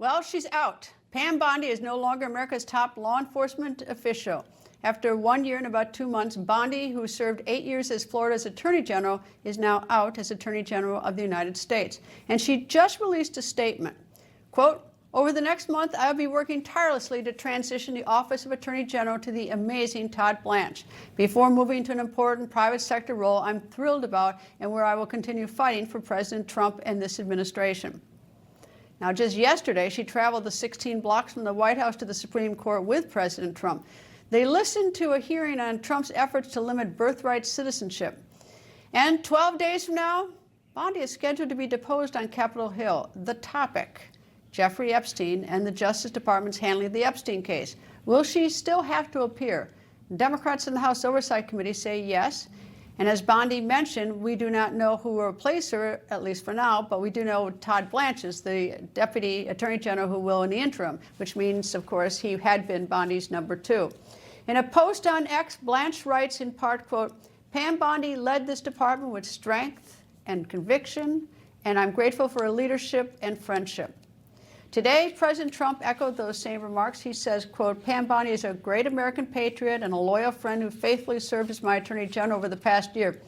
Well, she's out. Pam Bondi is no longer America's top law enforcement official. After 1 year and about 2 months, Bondi, who served 8 years as Florida's Attorney General, is now out as Attorney General of the United States. And she just released a statement. Quote, "Over the next month, I'll be working tirelessly to transition the office of Attorney General to the amazing Todd Blanche. Before moving to an important private sector role I'm thrilled about and where I will continue fighting for President Trump and this administration." Now, just yesterday, she traveled the 16 blocks from the White House to the Supreme Court with President Trump. They listened to a hearing on Trump's efforts to limit birthright citizenship. And 12 days from now, Bondi is scheduled to be deposed on Capitol Hill. The topic, Jeffrey Epstein and the Justice Department's handling of the Epstein case. Will she still have to appear? Democrats in the House Oversight Committee say yes. And as Bondi mentioned, we do not know who will replace her, at least for now, but we do know Todd Blanche is the Deputy Attorney General who will in the interim, which means, of course, he had been Bondi's number 2. In a post on X, Blanche writes in part, quote, "Pam Bondi led this department with strength and conviction, and I'm grateful for her leadership and friendship." Today, President Trump echoed those same remarks. He says, quote, "Pam Bondi is a great American patriot and a loyal friend who faithfully served as my Attorney General over the past year.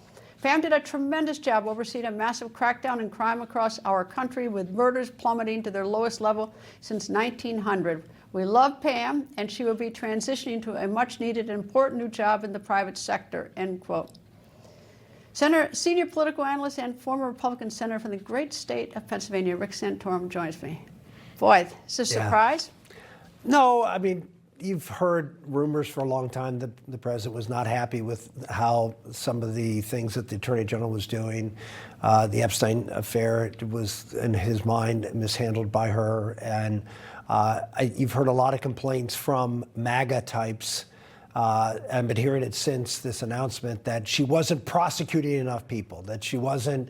Pam did a tremendous job overseeing a massive crackdown in crime across our country, with murders plummeting to their lowest level since 1900. We love Pam, and she will be transitioning to a much-needed and important new job in the private sector," end quote. Senior political analyst and former Republican senator from the great state of Pennsylvania, Rick Santorum, joins me. Boy, is this a surprise? No, I mean, you've heard rumors for a long time that the president was not happy with how some of the things that the Attorney General was doing. The Epstein affair was, in his mind, mishandled by her. And you've heard a lot of complaints from MAGA types, and been hearing it since this announcement, that she wasn't prosecuting enough people, that she wasn't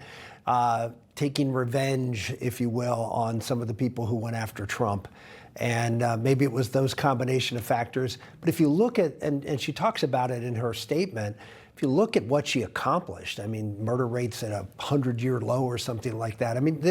taking revenge, if you will, on some of the people who went after Trump. And maybe it was those combination of factors. But if you look at, and she talks about it in her statement, if you look at what she accomplished, I mean, murder rates at a 100-year low or something like that. I mean,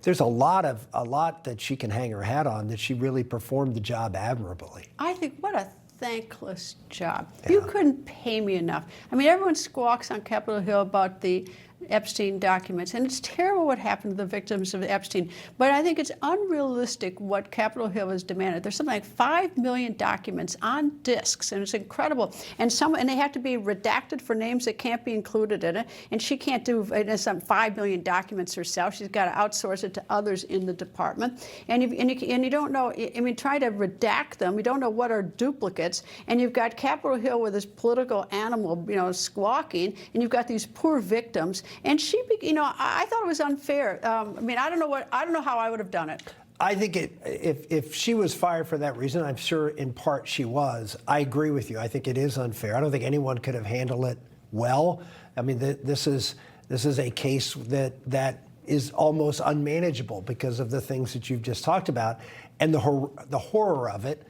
there's a lot that she can hang her hat on, that she really performed the job admirably. I think, what a thankless job. Yeah. You couldn't pay me enough. I mean, everyone squawks on Capitol Hill about the Epstein documents, and it's terrible what happened to the victims of Epstein, but I think it's unrealistic what Capitol Hill has demanded. There's something like 5 million documents on disks, and it's incredible. And they have to be redacted for names that can't be included in it, and she can't do some 5 million documents herself. She's got to outsource it to others in the department. And you don't know, I mean, try to redact them. You don't know what are duplicates, and you've got Capitol Hill with this political animal, you know, squawking, and you've got these poor victims. And she, you know, I thought it was unfair. I mean, I don't know how I would have done it. I think if she was fired for that reason, I'm sure in part she was. I agree with you. I think it is unfair. I don't think anyone could have handled it well. I mean, this is a case that is almost unmanageable because of the things that you've just talked about, and the horror of it.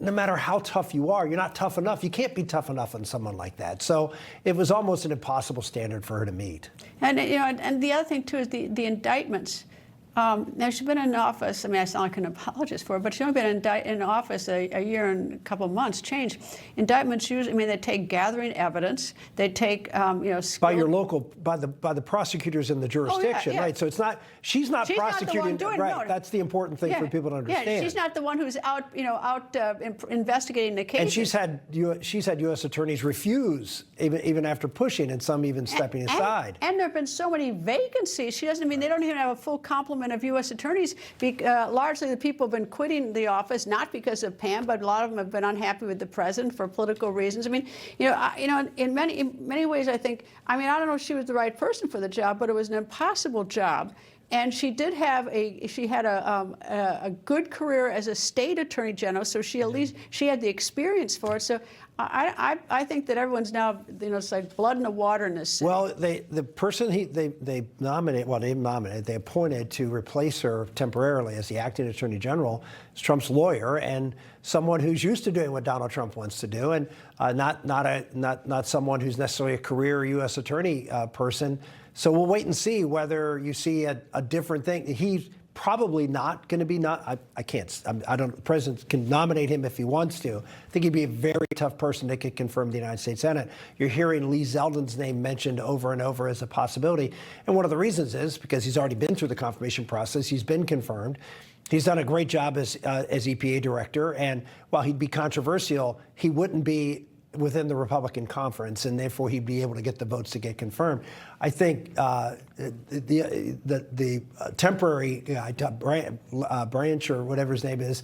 No matter how tough you are, you're not tough enough. You can't be tough enough on someone like that. So it was almost an impossible standard for her to meet. And you know, and the other thing too is the indictments. Now, she's been in office, I mean, I sound like an apologist for her, but she's only been in office a year and a couple of months, change. Indictments usually, I mean, they take gathering evidence, they take, you know, by your local, by the prosecutors in the jurisdiction, right? So it's not, she's not prosecuting, right? No. That's the important thing for people to understand. Yeah, she's not the one who's out, you know, investigating the case. And she's had U.S. attorneys refuse, even after pushing, and some even stepping aside. And there have been so many vacancies. She doesn't, I mean, they don't even have a full complement of U.S. attorneys. Largely the people have been quitting the office, not because of Pam, but a lot of them have been unhappy with the president for political reasons. I mean, you know, in many ways, I think, I mean, I don't know if she was the right person for the job, but it was an impossible job. And she did have a good career as a state attorney general, so she at least had the experience for it. So I think that everyone's now, you know, it's like blood in the water in this city. Well, the person they appointed to replace her temporarily as the acting attorney general is Trump's lawyer, and someone who's used to doing what Donald Trump wants to do, and not someone who's necessarily a career U.S. attorney person. So we'll wait and see whether you see a different thing. He probably not going to be I can't. I don't. The president can nominate him if he wants to. I think he'd be a very tough person that could confirm the United States Senate. You're hearing Lee Zeldin's name mentioned over and over as a possibility, and one of the reasons is because he's already been through the confirmation process. He's been confirmed. He's done a great job as EPA director, and while he'd be controversial, he wouldn't be within the Republican conference, and therefore he'd be able to get the votes to get confirmed. I think the temporary guy, Branch or whatever his name is,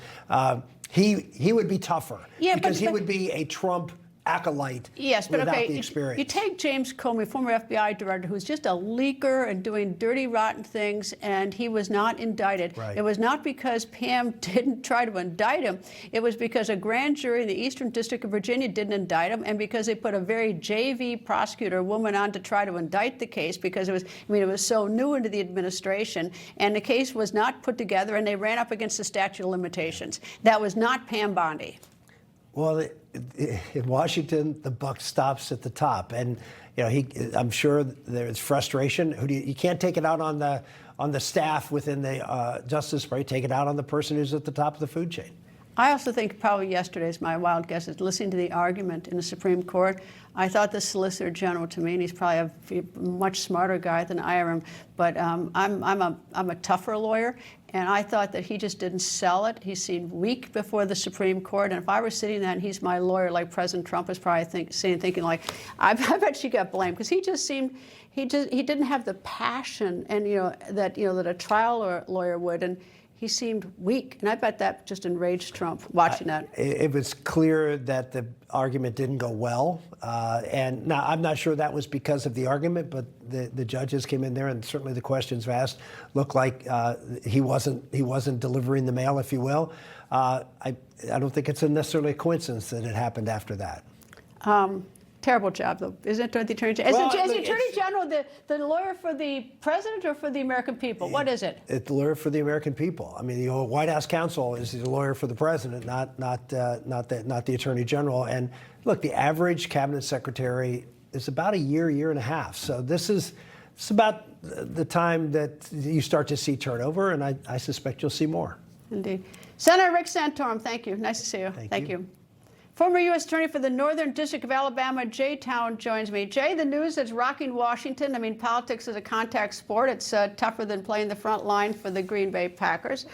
he would be tougher because he would be a Trump acolyte without the experience. You take James Comey, former FBI director, who's just a leaker and doing dirty, rotten things, and he was not indicted. Right. It was not because Pam didn't try to indict him. It was because a grand jury in the Eastern District of Virginia didn't indict him, and because they put a very JV prosecutor woman on to try to indict the case because it was so new into the administration, and the case was not put together, and they ran up against the statute of limitations. That was not Pam Bondi. Well, in Washington, the buck stops at the top, and I'm sure there's frustration. You can't take it out on the staff within the Justice Department. Take it out on the person who's at the top of the food chain. I also think probably yesterday's my wild guess is listening to the argument in the Supreme Court. I thought the Solicitor General, to me, and he's probably a much smarter guy than I am, but I'm a tougher lawyer, and I thought that he just didn't sell it. He seemed weak before the Supreme Court, and if I were sitting there and he's my lawyer, like President Trump is probably thinking like, I bet she got blamed, because he just seemed, he didn't have the passion and that a trial lawyer would, and he seemed weak, and I bet that just enraged Trump watching that. It was clear that the argument didn't go well, and now I'm not sure that was because of the argument, but the judges came in there, and certainly the questions asked looked like he wasn't delivering the mail, if you will. I don't think it's necessarily a coincidence that it happened after that. Terrible job, though, isn't it? The Attorney General. Is the Attorney General the lawyer for the president or for the American people? What is it? It's the lawyer for the American people. I mean, the White House counsel is the lawyer for the president, not the Attorney General. And look, the average cabinet secretary is about a year and a half. So it's about the time that you start to see turnover, and I suspect you'll see more. Indeed. Senator Rick Santorum, thank you. Nice to see you. Thank you. Former U.S. Attorney for the Northern District of Alabama, Jay Town, joins me. Jay, the news that's rocking Washington. I mean, politics is a contact sport. It's tougher than playing the front line for the Green Bay Packers.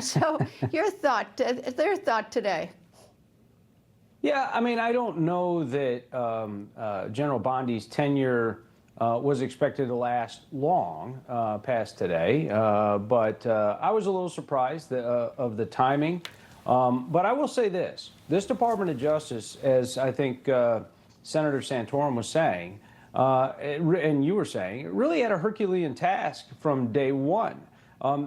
So their thought today. Yeah, I mean, I don't know that General Bondi's tenure was expected to last long past today, but I was a little surprised of the timing. But I will say this Department of Justice, as I think Senator Santorum was saying, and you were saying, it really had a Herculean task from day one.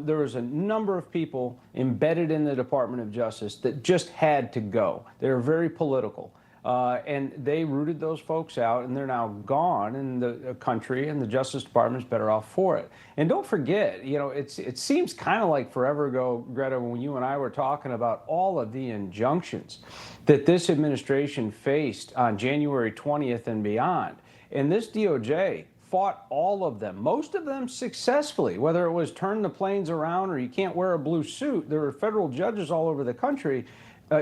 There was a number of people embedded in the Department of Justice that just had to go. They were very political. And they rooted those folks out, and they're now gone, and the country and the Justice Department is better off for it. And don't forget, it seems kind of like forever ago, Greta, when you and I were talking about all of the injunctions that this administration faced on January 20th and beyond. And this DOJ fought all of them, most of them successfully, whether it was turn the planes around or you can't wear a blue suit. There were federal judges all over the country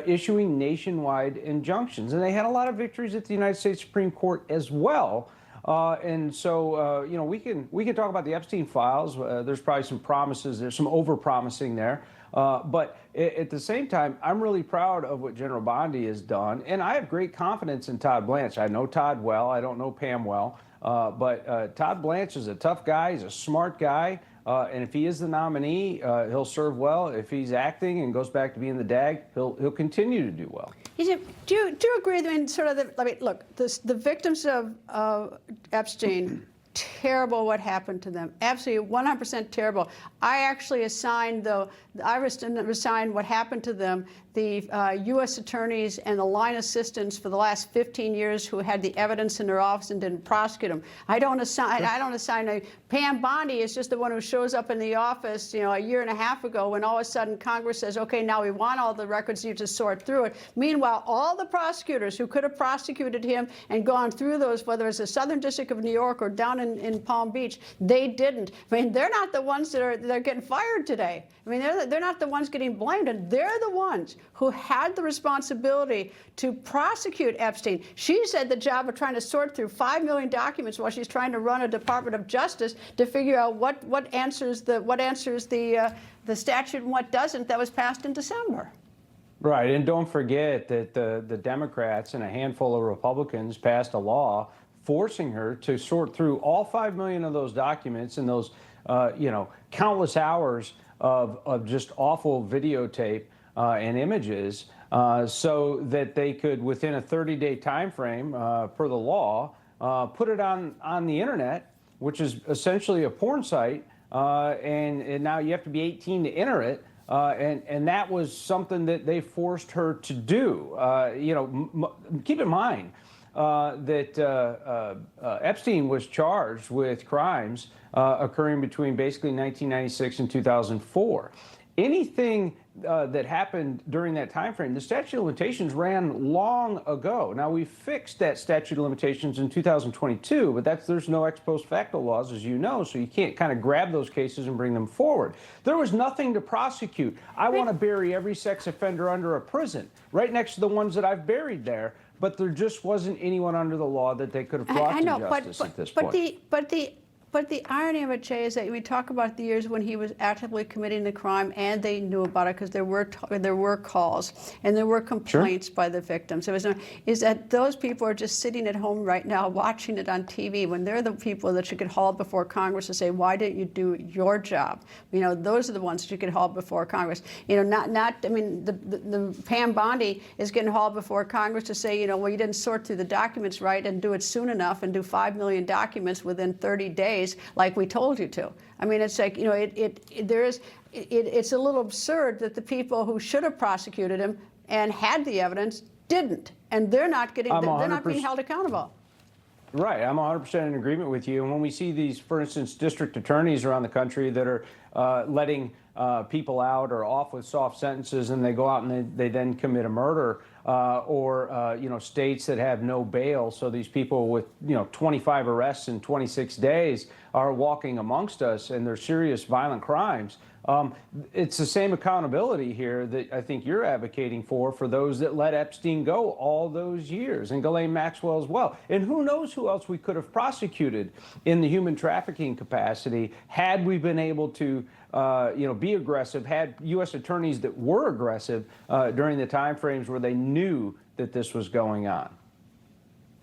issuing nationwide injunctions. And they had a lot of victories at the United States Supreme Court as well. And so, we can talk about the Epstein files. There's probably some promises. There's some over-promising there. But at the same time, I'm really proud of what General Bondi has done. And I have great confidence in Todd Blanche. I know Todd well. I don't know Pam well. But Todd Blanche is a tough guy. He's a smart guy. And if he is the nominee, he'll serve well. If he's acting and goes back to being the DAG, he'll continue to do well. Do you agree? I mean, sort of. Look, the victims of Epstein. Terrible what happened to them. Absolutely 100% terrible. I actually assigned what happened to them, the U.S. attorneys and the line assistants for the last 15 years who had the evidence in their office and didn't prosecute them. I don't assign Pam Bondi is just the one who shows up in the office, a year and a half ago when all of a sudden Congress says, okay, now we want all the records, you just sort through it. Meanwhile, all the prosecutors who could have prosecuted him and gone through those, whether it's the Southern District of New York or down in in Palm Beach. They didn't. I mean, they're not the ones they're getting fired today. I mean, they're not the ones getting blamed, and they're the ones who had the responsibility to prosecute Epstein. She said the job of trying to sort through 5 million documents while she's trying to run a Department of Justice to figure out what answers the statute and what doesn't, that was passed in December. Right, and don't forget that the Democrats and a handful of Republicans passed a law forcing her to sort through all 5 million of those documents and those, countless hours of just awful videotape and images, so that they could, within a 30-day time frame per the law, put it on the internet, which is essentially a porn site, and now you have to be 18 to enter it. And that was something that they forced her to do. Keep in mind that Epstein was charged with crimes occurring between basically 1996 and 2004. Anything that happened during that time frame, the statute of limitations ran long ago. Now, we fixed that statute of limitations in 2022, but there's no ex post facto laws, as you know, so you can't kind of grab those cases and bring them forward. There was nothing to prosecute. I want to bury every sex offender under a prison, right next to the ones that I've buried there, but there just wasn't anyone under the law that they could have brought to justice at this point. But the irony of it, Jay, is that we talk about the years when he was actively committing the crime and they knew about it because there were calls and there were complaints by the victims. Is that those people are just sitting at home right now watching it on TV when they're the people that should get hauled before Congress to say, why didn't you do your job? Those are the ones that you get hauled before Congress. The Pam Bondi is getting hauled before Congress to say, well, you didn't sort through the documents right and do it soon enough and do 5 million documents within 30 days. Like we told you to. I mean, it's like, it's a little absurd that the people who should have prosecuted him and had the evidence didn't, and they're not being held accountable. Right, I'm 100% in agreement with you. And when we see these, for instance, district attorneys around the country that are letting people out or off with soft sentences, and they go out and they then commit a murder, or states that have no bail, so these people with 25 arrests in 26 days are walking amongst us, and they're serious violent crimes. It's the same accountability here that I think you're advocating for those that let Epstein go all those years, and Ghislaine Maxwell as well. And who knows who else we could have prosecuted in the human trafficking capacity had we been able to be aggressive, had U.S. attorneys that were aggressive during the time frames where they knew that this was going on.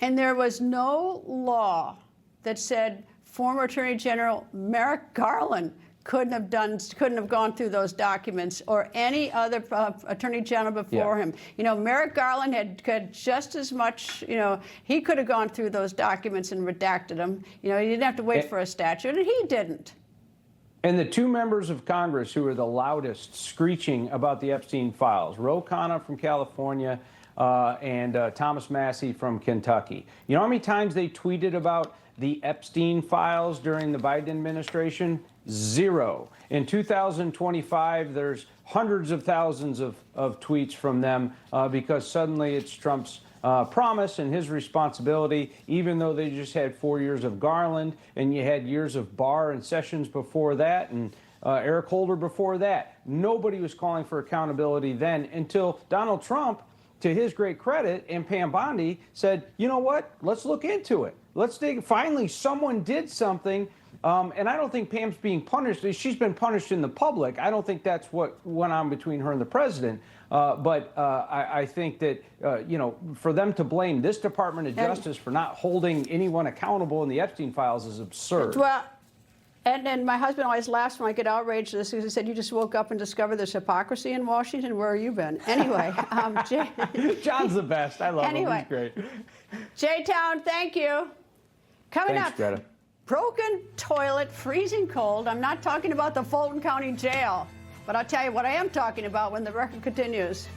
And there was no law that said former Attorney General Merrick Garland couldn't have gone through those documents, or any other Attorney General before him. Merrick Garland had just as much, he could have gone through those documents and redacted them. He didn't have to wait for a statute, and he didn't. And the two members of Congress who are the loudest screeching about the Epstein files, Ro Khanna from California and Thomas Massie from Kentucky. You know how many times they tweeted about the Epstein files during the Biden administration? 0. In 2025, there's hundreds of thousands of tweets from them because suddenly it's Trump's promise and his responsibility, even though they just had 4 years of Garland, and you had years of Barr and Sessions before that, and Eric Holder before that. Nobody was calling for accountability then until Donald Trump, to his great credit, and Pam Bondi said, you know what, let's look into it. Let's dig. Finally, someone did something. And I don't think Pam's being punished. She's been punished in the public. I don't think that's what went on between her and the president. But I think that, for them to blame this Department of Justice for not holding anyone accountable in the Epstein files is absurd. Well, and my husband always laughs when I get outraged at this because he said, you just woke up and discovered there's hypocrisy in Washington. Where have you been? Anyway. John's the best. I love him. He's great. J-Town, thank you. Coming Thanks, up. Greta. Broken toilet, freezing cold. I'm not talking about the Fulton County Jail, but I'll tell you what I am talking about when the record continues.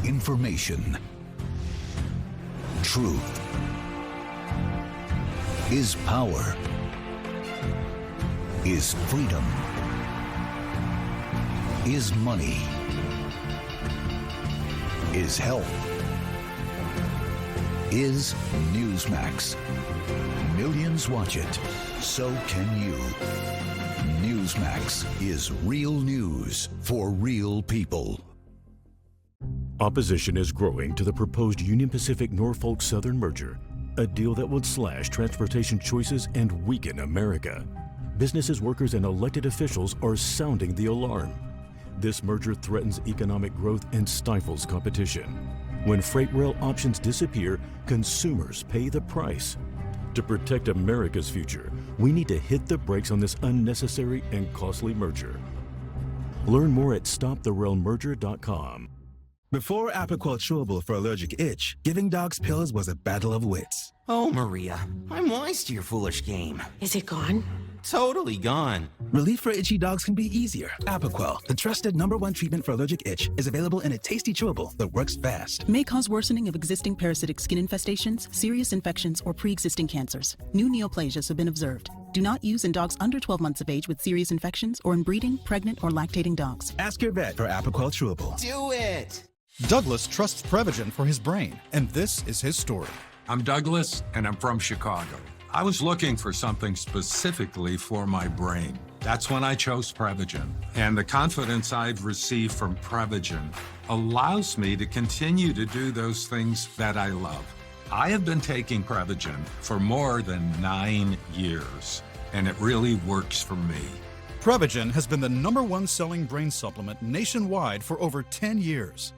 Information. Truth. Is power. Is freedom. Is money. Is health. is Newsmax. Millions watch it. So can you. Newsmax is real news for real people. Opposition is growing to the proposed Union Pacific-Norfolk Southern merger, a deal that would slash transportation choices and weaken America. Businesses, workers, and elected officials are sounding the alarm. This merger threatens economic growth and stifles competition. When freight rail options disappear, consumers pay the price. To protect America's future, we need to hit the brakes on this unnecessary and costly merger. Learn more at stoptherailmerger.com. Before Apoquel Chewable for allergic itch, giving dogs pills was a battle of wits. Oh, Maria, I'm wise to your foolish game. Is it gone? Totally gone. Relief for itchy dogs can be easier. Apoquel, the trusted #1 treatment for allergic itch, is available in a tasty chewable that works fast. May cause worsening of existing parasitic skin infestations, serious infections, or pre-existing cancers. New neoplasias have been observed. Do not use in dogs under 12 months of age with serious infections or in breeding, pregnant, or lactating dogs. Ask your vet for Apoquel Chewable. Do it! Douglas trusts Prevagen for his brain, and this is his story. I'm Douglas, and I'm from Chicago. I was looking for something specifically for my brain. That's when I chose Prevagen. And the confidence I've received from Prevagen allows me to continue to do those things that I love. I have been taking Prevagen for more than 9 years, and it really works for me. Prevagen has been the #1 selling brain supplement nationwide for over 10 years.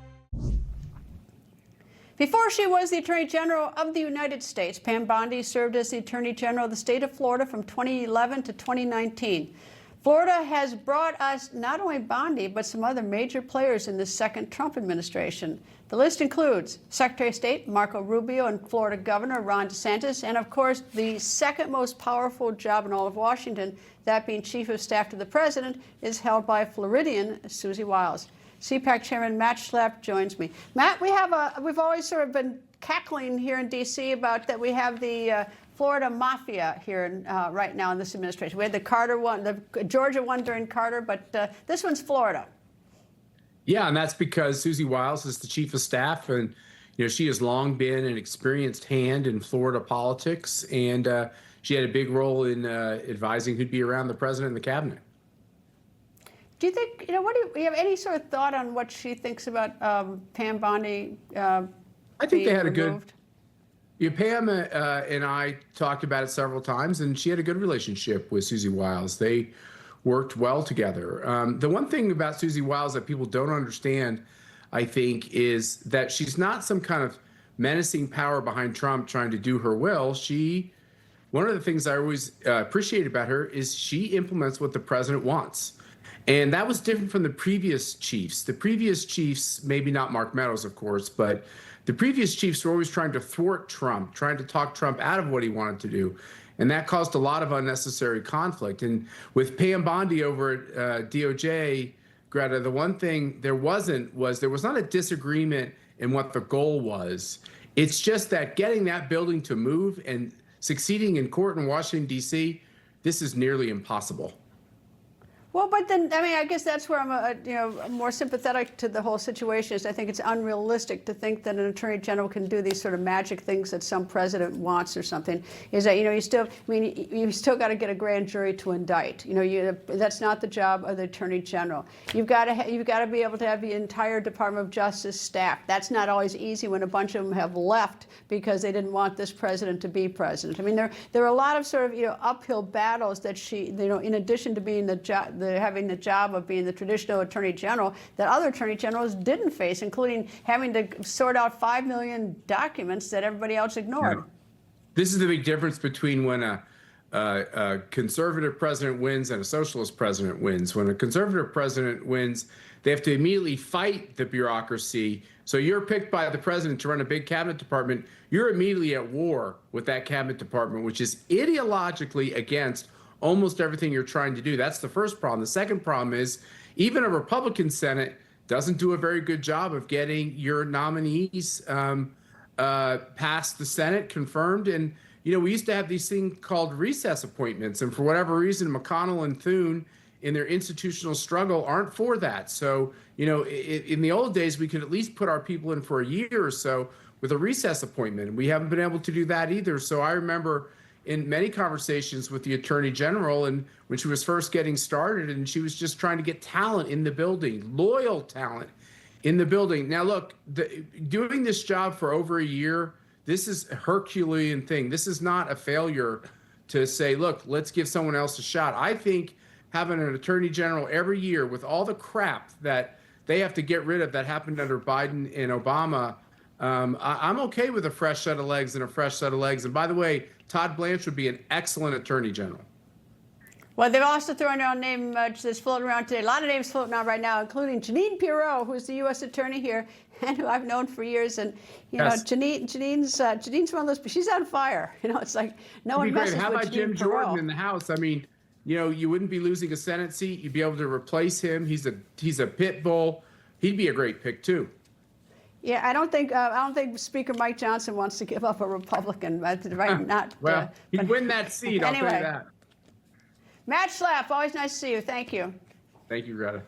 Before she was the Attorney General of the United States, Pam Bondi served as the Attorney General of the state of Florida from 2011 to 2019. Florida has brought us not only Bondi, but some other major players in the second Trump administration. The list includes Secretary of State Marco Rubio and Florida Governor Ron DeSantis, and of course, the second most powerful job in all of Washington, that being Chief of Staff to the President, is held by Floridian Susie Wiles. CPAC Chairman Matt Schlapp joins me. Matt, we've always sort of been cackling here in D.C. about that we have the Florida mafia here right now in this administration. We had the Carter one, the Georgia one during Carter, but this one's Florida. Yeah, and that's because Susie Wiles is the chief of staff, and she has long been an experienced hand in Florida politics, and she had a big role in advising who'd be around the president and the cabinet. Do you think, do you have any sort of thought on what she thinks about Pam Bondi I think they had removed? Pam and I talked about it several times, and she had a good relationship with Susie Wiles. They worked well together. The one thing about Susie Wiles that people don't understand, I think, is that she's not some kind of menacing power behind Trump trying to do her will. One of the things I always appreciate about her is she implements what the president wants. And that was different from the previous chiefs. The previous chiefs, maybe not Mark Meadows, of course, but the previous chiefs were always trying to thwart Trump, trying to talk Trump out of what he wanted to do. And that caused a lot of unnecessary conflict. And with Pam Bondi over at DOJ, Greta, the one thing there was not a disagreement in what the goal was. It's just that getting that building to move and succeeding in court in Washington, D.C., this is nearly impossible. Well, but then, I guess that's where I'm more sympathetic to the whole situation. Is I think it's unrealistic to think that an attorney general can do these sort of magic things that some president wants or something. Is that you still got to get a grand jury to indict. That's not the job of the attorney general. You've got to be able to have the entire Department of Justice staff. That's not always easy when a bunch of them have left because they didn't want this president to be president. There are a lot of sort of uphill battles that she in addition to being having the job of being the traditional attorney general that other attorney generals didn't face, including having to sort out 5 million documents that everybody else ignored. Yeah. This is the big difference between when a conservative president wins and a socialist president wins. When a conservative president wins, they have to immediately fight the bureaucracy. So you're picked by the president to run a big cabinet department. You're immediately at war with that cabinet department, which is ideologically against almost everything you're trying to do. That's the first problem. The second problem is even a Republican Senate doesn't do a very good job of getting your nominees past the Senate, confirmed. And, we used to have these things called recess appointments. And for whatever reason, McConnell and Thune in their institutional struggle aren't for that. So, in the old days, we could at least put our people in for a year or so. with a recess appointment. And we haven't been able to do that either. So I remember in many conversations with the Attorney General, and when she was first getting started, and she was just trying to get talent in the building, loyal talent in the building. Now, look, doing this job for over a year, this is a Herculean thing. This is not a failure to say, look, let's give someone else a shot. I think having an Attorney General every year with all the crap that they have to get rid of that happened under Biden and Obama, I'm okay with a fresh set of legs and a fresh set of legs. And by the way, Todd Blanche would be an excellent Attorney General. Well, they've also thrown out a name that's floating around today. A lot of names floating out right now, including Jeanine Pirro, who's the U.S. Attorney here, and who I've known for years. And Yes. Jeanine's one of those. She's on fire. It's like no one messes with How about Jeanine Jim Pirro. Jordan in the House? I mean, you wouldn't be losing a Senate seat. You'd be able to replace him. He's a pit bull. He'd be a great pick too. Yeah, I don't think Speaker Mike Johnson wants to give up a Republican. Right? Not well. He'd win that seat. I'll tell you that. Matt Schlapp, always nice to see you. Thank you. Thank you, Greta.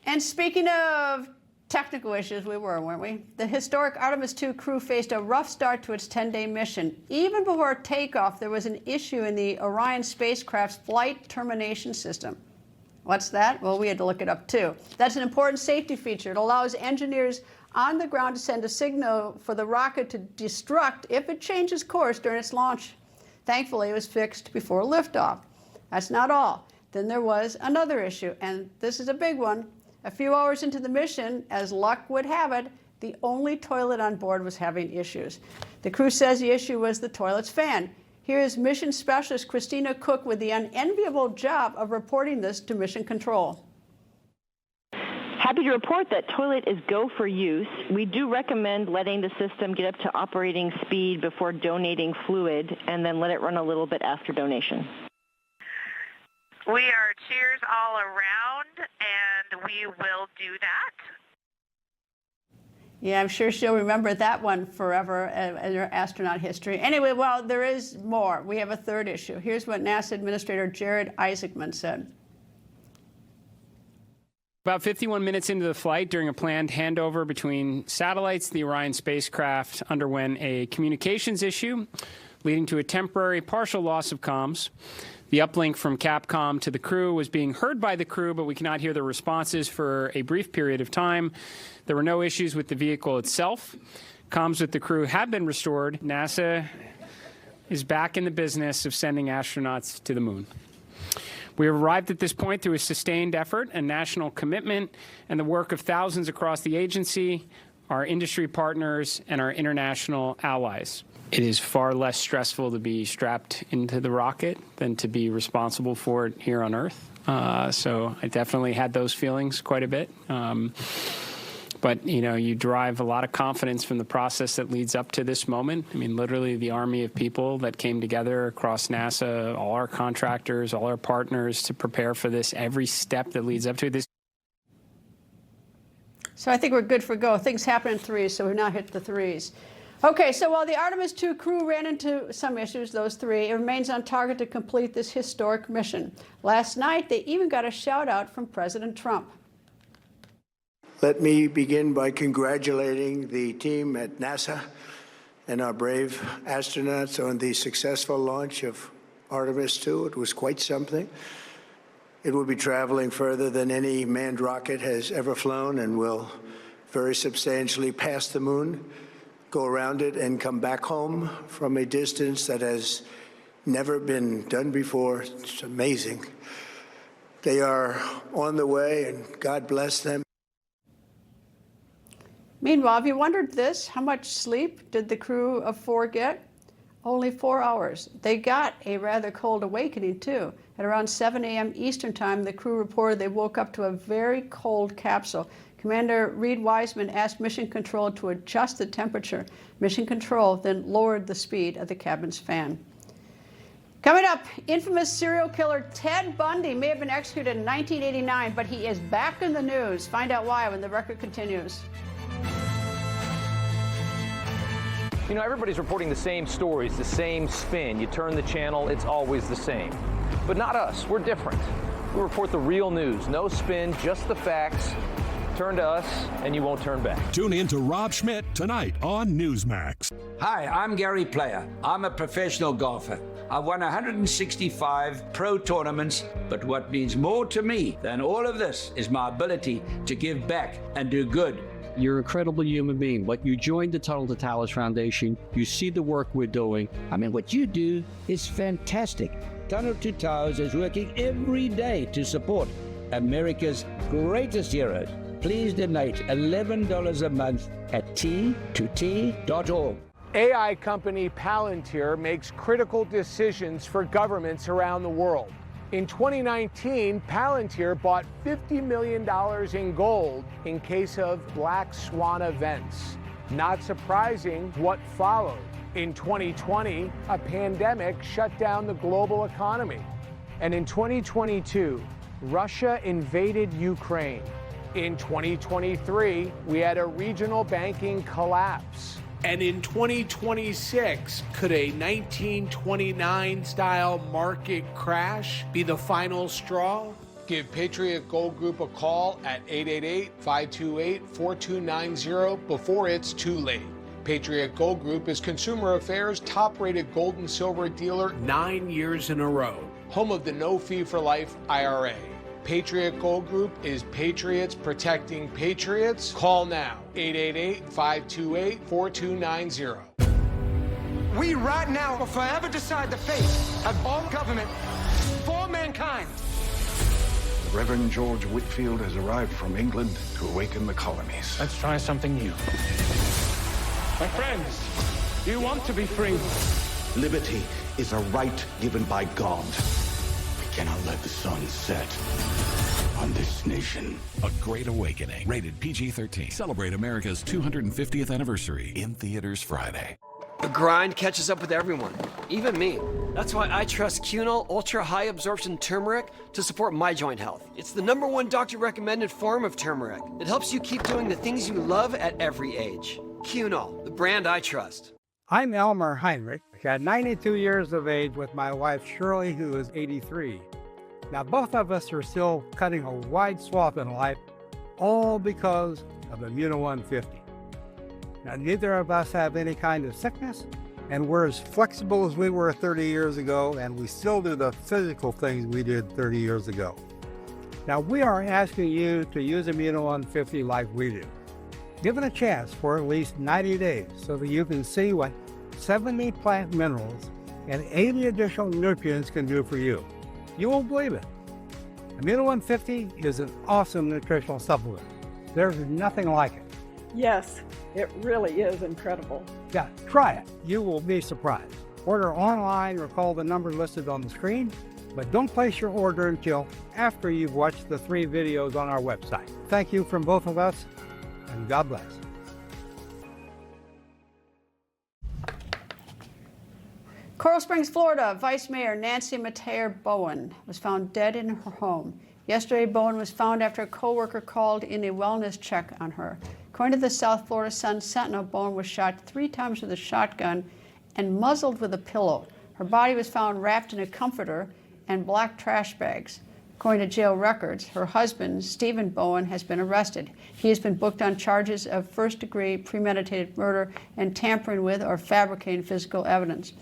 And speaking of technical issues, weren't we? The historic Artemis II crew faced a rough start to its 10-day mission. Even before takeoff, there was an issue in the Orion spacecraft's flight termination system. What's that? Well, we had to look it up too. That's an important safety feature. It allows engineers on the ground to send a signal for the rocket to destruct if it changes course during its launch. Thankfully, it was fixed before liftoff. That's not all. Then there was another issue, and this is a big one. A few hours into the mission, as luck would have it, the only toilet on board was having issues. The crew says the issue was the toilet's fan. Here is mission specialist Christina Cook with the unenviable job of reporting this to Mission Control. Happy to report that toilet is go for use. We do recommend letting the system get up to operating speed before donating fluid, and then let it run a little bit after donation. We are cheers all around, and we will do that. Yeah, I'm sure she'll remember that one forever in her astronaut history. Anyway, well, there is more. We have a third issue. Here's what NASA Administrator Jared Isaacman said. About 51 minutes into the flight, during a planned handover between satellites, the Orion spacecraft underwent a communications issue, leading to a temporary partial loss of comms. The uplink from Capcom to the crew was being heard by the crew, but we cannot hear their responses for a brief period of time. There were no issues with the vehicle itself. Comms with the crew have been restored. NASA is back in the business of sending astronauts to the moon. We have arrived at this point through a sustained effort and national commitment and the work of thousands across the agency, our industry partners, and our international allies. It is far less stressful to be strapped into the rocket than to be responsible for it here on Earth. So I definitely had those feelings quite a bit. But, you derive a lot of confidence from the process that leads up to this moment. I mean, literally the army of people that came together across NASA, all our contractors, all our partners to prepare for this, every step that leads up to this. So I think we're good for go. Things happen in threes, so we've now hit the threes. Okay, so while the Artemis II crew ran into some issues, those three, it remains on target to complete this historic mission. Last night, they even got a shout out from President Trump. Let me begin by congratulating the team at NASA and our brave astronauts on the successful launch of Artemis II. It was quite something. It will be traveling further than any manned rocket has ever flown and will very substantially pass the moon, go around it, and come back home from a distance that has never been done before. It's amazing. They are on the way, and God bless them. Meanwhile, have you wondered this? How much sleep did the crew of four get? Only 4 hours. They got a rather cold awakening, too. At around 7 a.m. Eastern Time, the crew reported they woke up to a very cold capsule. Commander Reed Wiseman asked Mission Control to adjust the temperature. Mission Control then lowered the speed of the cabin's fan. Coming up, infamous serial killer Ted Bundy may have been executed in 1989, but he is back in the news. Find out why when the record continues. Everybody's reporting the same stories, the same spin. You turn the channel, it's always the same. But not us. We're different. We report the real news. No spin, just the facts. Turn to us, and you won't turn back. Tune in to Rob Schmidt tonight on Newsmax. Hi, I'm Gary Player. I'm a professional golfer. I've won 165 pro tournaments, but what means more to me than all of this is my ability to give back and do good. You're an incredible human being. Like, you joined the Tunnel to Towers Foundation. You see the work we're doing. I mean, what you do is fantastic. Tunnel to Towers is working every day to support America's greatest heroes. Please donate $11 a month at T2T.org. AI company Palantir makes critical decisions for governments around the world. In 2019, Palantir bought $50 million in gold in case of black swan events. Not surprising what followed. In 2020, a pandemic shut down the global economy. And in 2022, Russia invaded Ukraine. In 2023, we had a regional banking collapse. And in 2026, could a 1929-style market crash be the final straw? Give Patriot Gold Group a call at 888-528-4290 before it's too late. Patriot Gold Group is Consumer Affairs' top-rated gold and silver dealer 9 years in a row. Home of the no-fee-for-life IRA. Patriot Gold Group is patriots protecting patriots. Call now, 888-528-4290. We right now will forever decide the fate of all government for mankind. Reverend George Whitfield has arrived from England to awaken the colonies. Let's try something new. My friends, you want to be free. Liberty is a right given by God. We cannot let the sun set on this nation. A Great Awakening. Rated PG-13. Celebrate America's 250th anniversary. In theaters Friday. The grind catches up with everyone, even me. That's why I trust Cunol Ultra High Absorption Turmeric to support my joint health. It's the #1 doctor-recommended form of turmeric. It helps you keep doing the things you love at every age. Cunol, the brand I trust. I'm Elmer Heinrich, at 92 years of age with my wife Shirley, who is 83. Now, both of us are still cutting a wide swath in life, all because of Immuno 150. Now, neither of us have any kind of sickness, and we're as flexible as we were 30 years ago, and we still do the physical things we did 30 years ago. Now, we are asking you to use Immuno 150 like we do. Give it a chance for at least 90 days so that you can see what 70 plant minerals and 80 additional nutrients can do for you. You won't believe it. Immuno 150 is an awesome nutritional supplement. There's nothing like it. Yes, it really is incredible. Yeah, try it. You will be surprised. Order online or call the number listed on the screen, but don't place your order until after you've watched the 3 videos on our website. Thank you from both of us, and God bless. Coral Springs, Florida, Vice Mayor Nancy Mateo Bowen was found dead in her home. Yesterday, Bowen was found after a co-worker called in a wellness check on her. According to the South Florida Sun-Sentinel, Bowen was shot 3 times with a shotgun and muzzled with a pillow. Her body was found wrapped in a comforter and black trash bags. According to jail records, her husband, Stephen Bowen, has been arrested. He has been booked on charges of first-degree premeditated murder and tampering with or fabricating physical evidence.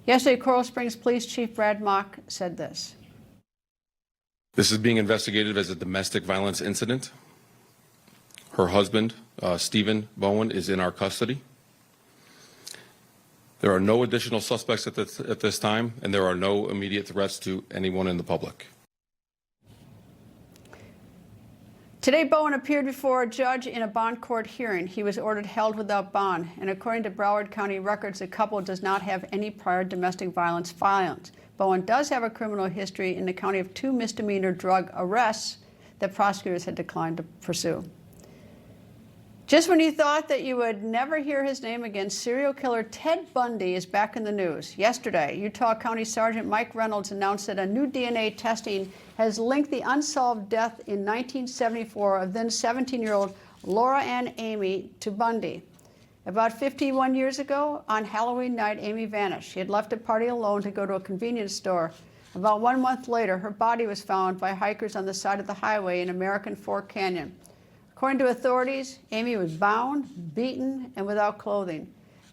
Yesterday, Coral Springs Police Chief Brad Mock said this. This is being investigated as a domestic violence incident. Her husband, Stephen Bowen, is in our custody. There are no additional suspects at this time, and there are no immediate threats to anyone in the public. Today, Bowen appeared before a judge in a bond court hearing. He was ordered held without bond, and according to Broward County records, the couple does not have any prior domestic violence filings. Bowen does have a criminal history in the county of 2 misdemeanor drug arrests that prosecutors had declined to pursue. Just when you thought that you would never hear his name again, serial killer Ted Bundy is back in the news. Yesterday, Utah County Sergeant Mike Reynolds announced that a new DNA testing has linked the unsolved death in 1974 of then 17-year-old Laura Ann Amy to Bundy. About 51 years ago, on Halloween night, Amy vanished. She had left a party alone to go to a convenience store. About 1 month later, her body was found by hikers on the side of the highway in American Fork Canyon. According to authorities, Amy was bound, beaten, and without clothing.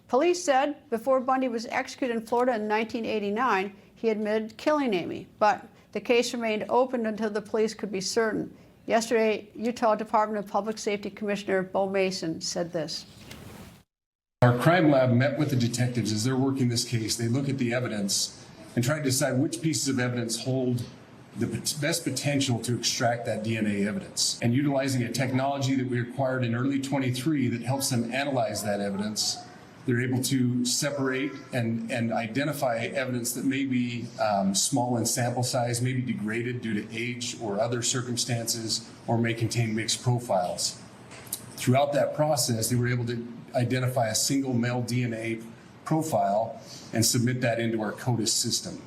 Police said before Bundy was executed in Florida in 1989, he admitted killing Amy, but the case remained open until the police could be certain. Yesterday, Utah Department of Public Safety Commissioner Bo Mason said this. Our crime lab met with the detectives as they're working this case. They look at the evidence and try to decide which pieces of evidence hold the best potential to extract that DNA evidence. And utilizing a technology that we acquired in early 23 that helps them analyze that evidence, they're able to separate and identify evidence that may be small in sample size, may be degraded due to age or other circumstances, or may contain mixed profiles. Throughout that process, they were able to identify a single male DNA profile and submit that into our CODIS system.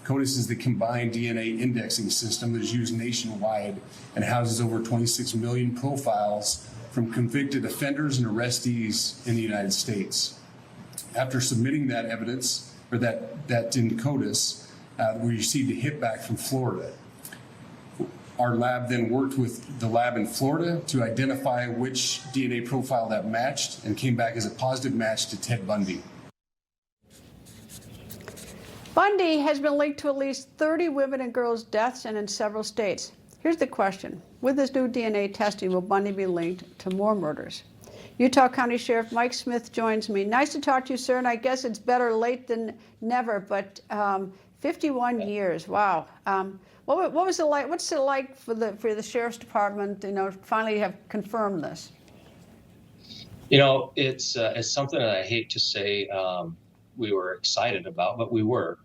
CODIS is the combined DNA indexing system that is used nationwide and houses over 26 million profiles from convicted offenders and arrestees in the United States. After submitting that evidence, or that in CODIS, we received a hit back from Florida. Our lab then worked with the lab in Florida to identify which DNA profile that matched and came back as a positive match to Ted Bundy. Bundy has been linked to at least 30 women and girls' deaths and in several states. Here's the question. With this new DNA testing, will Bundy be linked to more murders? Utah County Sheriff Mike Smith joins me. Nice to talk to you, sir, and I guess it's better late than never, but 51 years, wow. What was it like? What's it like for the Sheriff's Department, finally have confirmed this? It's something that I hate to say we were excited about, but we were.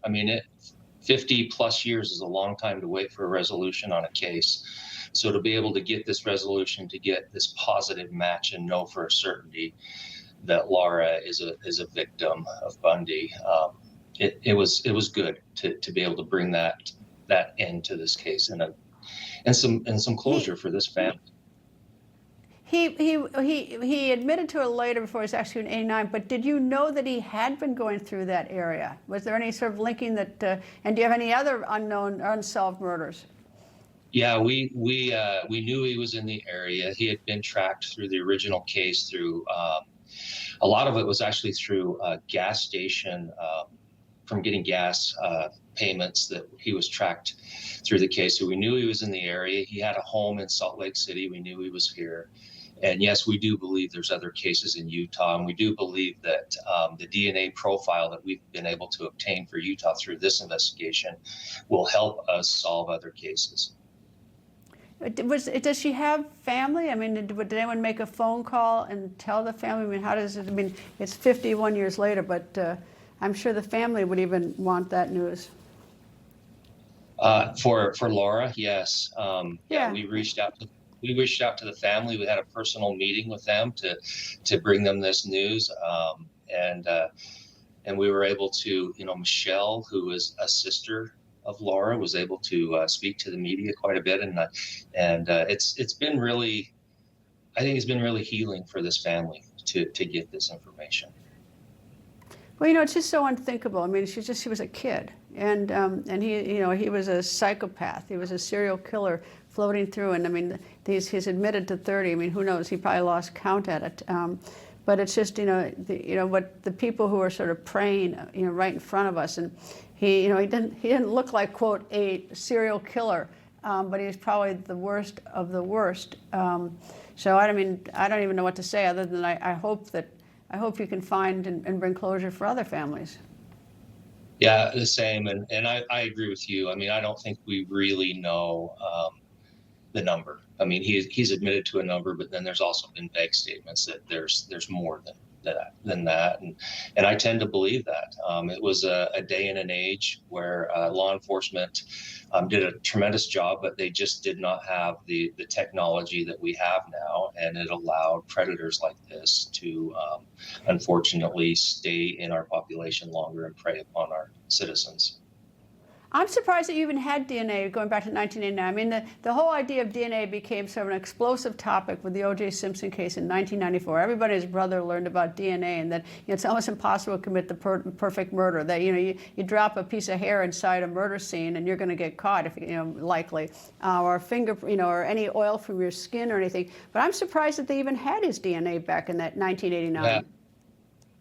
50 plus years is a long time to wait for a resolution on a case. So to be able to get this resolution, to get this positive match and know for a certainty that Laura is a victim of Bundy, it was good to be able to bring that end to this case and some closure for this family. He admitted to it later before his execution in '89, but did you know that he had been going through that area? Was there any sort of linking that, and do you have any other unknown or unsolved murders? Yeah, we knew he was in the area. He had been tracked through the original case through, a lot of it was actually through a gas station, from getting gas payments that he was tracked through the case. So we knew he was in the area. He had a home in Salt Lake City. We knew he was here. And yes, we do believe there's other cases in Utah, and we do believe that the DNA profile that we've been able to obtain for Utah through this investigation will help us solve other cases. Does she have family? Did anyone make a phone call and tell the family? How does it? It's 51 years later, but I'm sure the family would even want that news. For Laura, yes. Yeah, we reached out to the family. We had a personal meeting with them to bring them this news, and we were able to, Michelle, who is a sister of Laura, was able to speak to the media quite a bit, and it's been really, I think it's been really healing for this family to get this information. Well, it's just so unthinkable. She was a kid, and he was a psychopath. He was a serial killer floating through, and he's admitted to 30. Who knows? He probably lost count at it. But it's just what the people who are sort of praying right in front of us, and he didn't look like, quote, a serial killer, but he was probably the worst of the worst. So I don't even know what to say other than I hope you can find and bring closure for other families. Yeah, the same, and I agree with you. I don't think we really know the number. He's admitted to a number, but then there's also been vague statements that there's more than that, and I tend to believe that. It was a day and an age where law enforcement did a tremendous job, but they just did not have the technology that we have now, and it allowed predators like this to unfortunately stay in our population longer and prey upon our citizens. I'm surprised that you even had DNA going back to 1989. I mean, the whole idea of DNA became sort of an explosive topic with the O.J. Simpson case in 1994. Everybody and his brother learned about DNA, and that it's almost impossible to commit the perfect murder. That you drop a piece of hair inside a murder scene, and you're going to get caught, if likely, or a finger, or any oil from your skin or anything. But I'm surprised that they even had his DNA back in that 1989.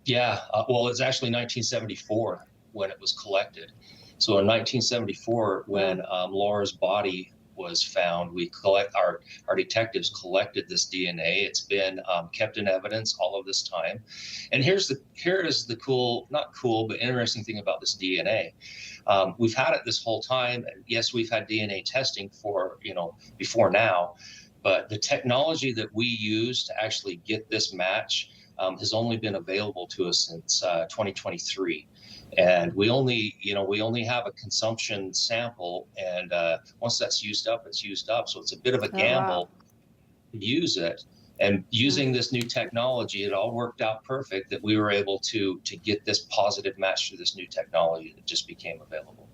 Yeah. Well, it's actually 1974 when it was collected. So in 1974, when Laura's body was found, our detectives collected this DNA. It's been kept in evidence all of this time. And here is the cool, not cool, but interesting thing about this DNA. We've had it this whole time. And yes, we've had DNA testing for, before now, but the technology that we use to actually get this match has only been available to us since 2023. And we only have a consumption sample, and once that's used up, it's used up. So it's a bit of a gamble to use it. And using this new technology, it all worked out perfect that we were able to get this positive match through this new technology that just became available.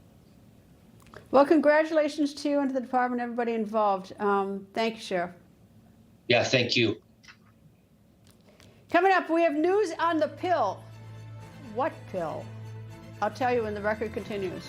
Well, congratulations to you and to the department, everybody involved. Thank you, Sheriff. Yeah, thank you. Coming up, we have news on the pill. What pill? I'll tell you when the record continues.